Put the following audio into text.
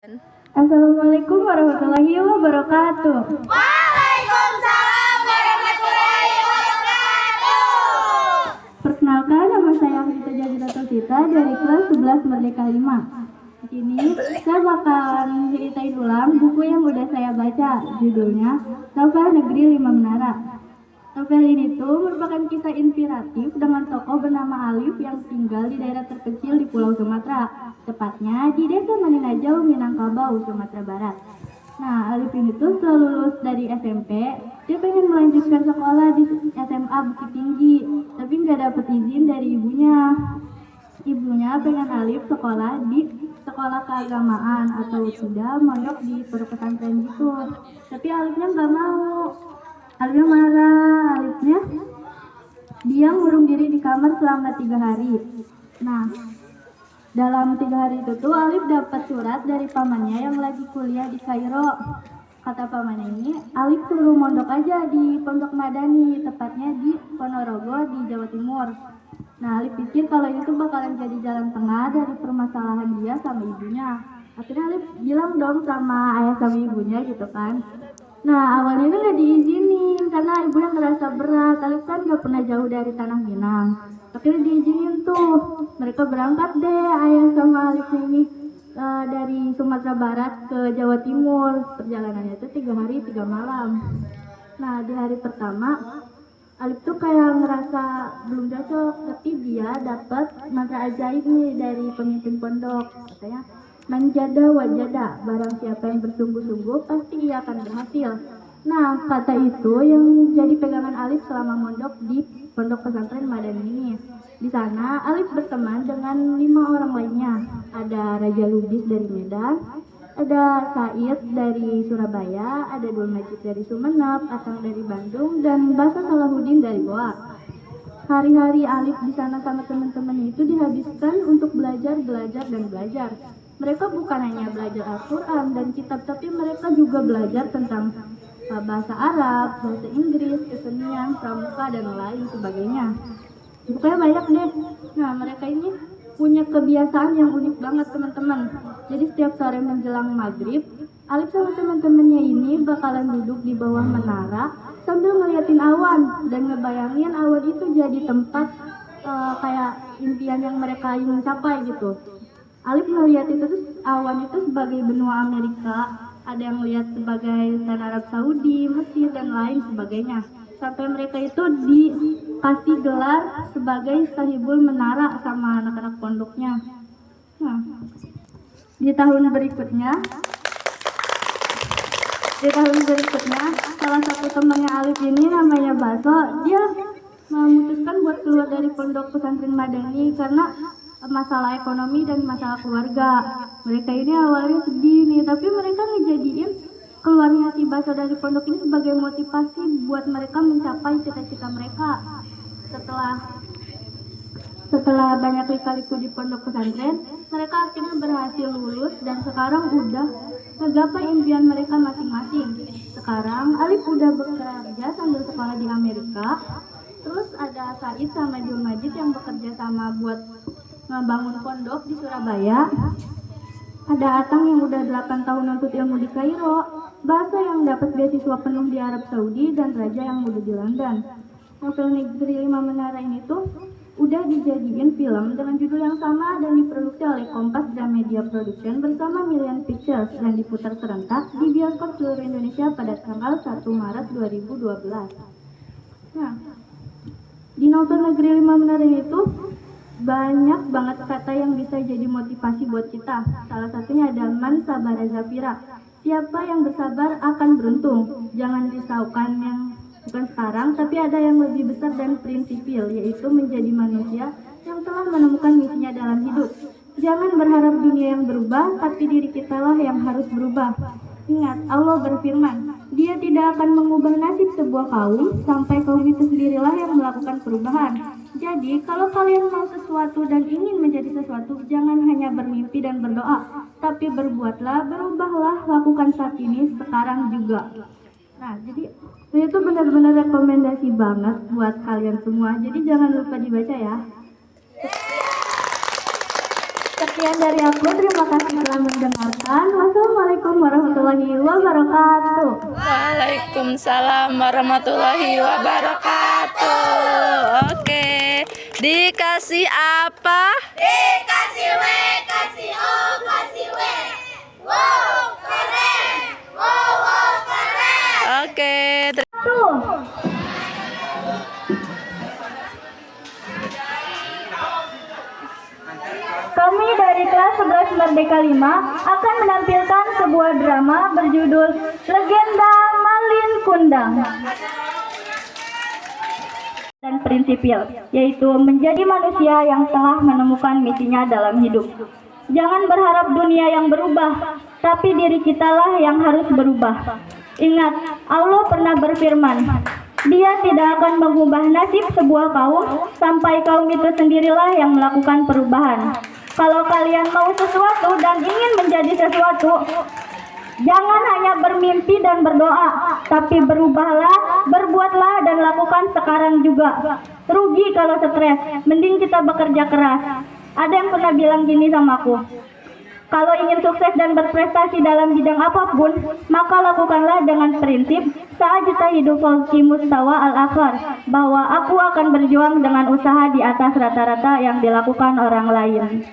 Assalamualaikum warahmatullahi wabarakatuh. Waalaikumsalam warahmatullahi wabarakatuh. Perkenalkan, nama saya Anggita Jazira Tosita dari kelas 11 Merdeka 5. Di sini saya bakalan ceritain ulang buku yang udah saya baca. Judulnya Novel Negeri Lima Menara. Novel ini tuh merupakan kisah inspiratif dengan tokoh bernama Alif yang tinggal di daerah terpencil di Pulau Sumatera, tepatnya di Desa Maninajau, Minangkabau, Sumatera Barat. Nah, Alif ini tuh setelah lulus dari SMP, dia pengen melanjutkan sekolah di SMA Bukit Tinggi, tapi nggak dapet izin dari ibunya. Ibunya pengen Alif sekolah di sekolah keagamaan atau tidak mondok di pondok pesantren gitu. Tapi Alifnya nggak mau. Alifnya marah. Dia ngurung diri di kamar selama 3 hari. Nah, dalam 3 hari itu tuh Alif dapat surat dari pamannya yang lagi kuliah di Kairo. Kata pamannya ini, Alif suruh mondok aja di Pondok Madani, tepatnya di Ponorogo di Jawa Timur. Nah, Alif pikir kalau itu bakalan jadi jalan tengah dari permasalahan dia sama ibunya. Akhirnya Alif bilang dong sama ayah sama ibunya gitu kan. Nah, awalnya itu nggak diizinin karena ibunya ngerasa berat. Alif kan nggak pernah jauh dari Tanah Minang. Akhirnya diizinin tuh. Mereka berangkat deh, ayah sama Alif ini dari Sumatera Barat ke Jawa Timur. Perjalanannya itu 3 hari 3 malam. Nah, di hari pertama Alif tuh kayak ngerasa belum cocok, tapi dia dapat mantra ajaib nih dari pemimpin pondok. Katanya, manjada wajada, barang siapa yang bersungguh-sungguh pasti ia akan berhasil. Nah, kata itu yang jadi pegangan Alif selama mondok di pondok pesantren Madani ini. Di sana Alif berteman dengan 5 orang lainnya. Ada Raja Lubis dari Medan, ada Said dari Surabaya, ada Dul Majid dari Sumeneb, Atang dari Bandung, dan Basa Salahuddin dari Goa. Hari-hari Alif di sana sama teman-teman itu dihabiskan untuk belajar. Mereka bukan hanya belajar Al-Quran dan kitab, tapi mereka juga belajar tentang bahasa Arab, bahasa Inggris, kesenian, pramuka, dan lain sebagainya. Pokoknya banyak deh. Nah, mereka ini punya kebiasaan yang unik banget teman-teman. Jadi setiap sore menjelang maghrib, Alif sama teman-temannya ini bakalan duduk di bawah menara sambil ngeliatin awan dan ngebayangin awan itu jadi tempat kayak impian yang mereka ingin capai gitu. Alif ngeliat itu tuh awan itu sebagai benua Amerika, ada yang lihat sebagai tanah Arab Saudi, Mesir, dan lain sebagainya. Sampai mereka itu dikasih gelar sebagai sahibul menara sama anak-anak pondoknya. Nah, di tahun berikutnya, salah satu temannya Alif ini namanya Baso, dia memutuskan buat keluar dari pondok pesantren Madani karena masalah ekonomi dan masalah keluarga. Mereka ini awalnya sedih nih, tapi mereka ngejadiin keluarnya si Baso dari pondok ini sebagai motivasi buat mereka mencapai cita-cita mereka. Setelah banyak lika-liku di pondok pesantren, mereka akhirnya berhasil lulus dan sekarang udah menggapai impian mereka masing-masing. Sekarang Alif udah bekerja sambil sekolah di Amerika. Terus ada Said sama Dul Majid yang bekerja sama buat ngebangun pondok di Surabaya. Ada Atang yang udah 8 tahun nuntut ilmu di Kairo, Basa yang dapat beasiswa penuh di Arab Saudi, dan Raja yang udah di London. Novel Negeri Lima Menara ini tuh udah dijadiin film dengan judul yang sama dan diproduksi oleh Kompas Gramedia Production bersama Million Pictures dan diputar serentak di bioskop seluruh Indonesia pada tanggal 1 Maret 2012. Nah, di Novel Negeri Lima Menara itu banyak banget kata yang bisa jadi motivasi buat kita. Salah satunya ada man sabara zafira. Siapa yang bersabar akan beruntung. Jangan risaukan yang bukan sekarang, tapi ada yang lebih besar dan prinsipil, yaitu menjadi manusia yang telah menemukan misinya dalam hidup. Jangan berharap dunia yang berubah, tapi diri kita lah yang harus berubah. Ingat, Allah berfirman, Dia tidak akan mengubah nasib sebuah kaum sampai kaum itu sendirilah yang melakukan perubahan. Jadi, kalau kalian mau sesuatu dan ingin menjadi sesuatu, jangan hanya bermimpi dan berdoa, tapi berbuatlah, berubahlah, lakukan saat ini, sekarang juga. Nah, jadi itu benar-benar rekomendasi banget buat kalian semua. Jadi jangan lupa dibaca ya. Sekian dari aku, terima kasih telah mendengarkan. Wassalamualaikum warahmatullahi wabarakatuh. Waalaikumsalam warahmatullahi wabarakatuh. Oke, dikasih apa? Dikasih W, kasih O, kasih W. Wow, keren. Wow, wow, keren. Oke, Tuh. Kami dari kelas 11 Merdeka 5 akan menampilkan sebuah drama berjudul Legenda Malin Kundang dan prinsipil, yaitu menjadi manusia yang telah menemukan misinya dalam hidup. Jangan berharap dunia yang berubah, tapi diri kitalah yang harus berubah. Ingat, Allah pernah berfirman, Dia tidak akan mengubah nasib sebuah kaum sampai kaum itu sendirilah yang melakukan perubahan. Kalau kalian mau sesuatu dan ingin menjadi sesuatu, jangan hanya bermimpi dan berdoa, tapi berubahlah, berbuatlah dan lakukan sekarang juga. Rugi kalau stres, mending kita bekerja keras. Ada yang pernah bilang gini sama aku, kalau ingin sukses dan berprestasi dalam bidang apapun, maka lakukanlah dengan prinsip sa'ajta hidup fauqi mustawa al-akhar, bahwa aku akan berjuang dengan usaha di atas rata-rata yang dilakukan orang lain.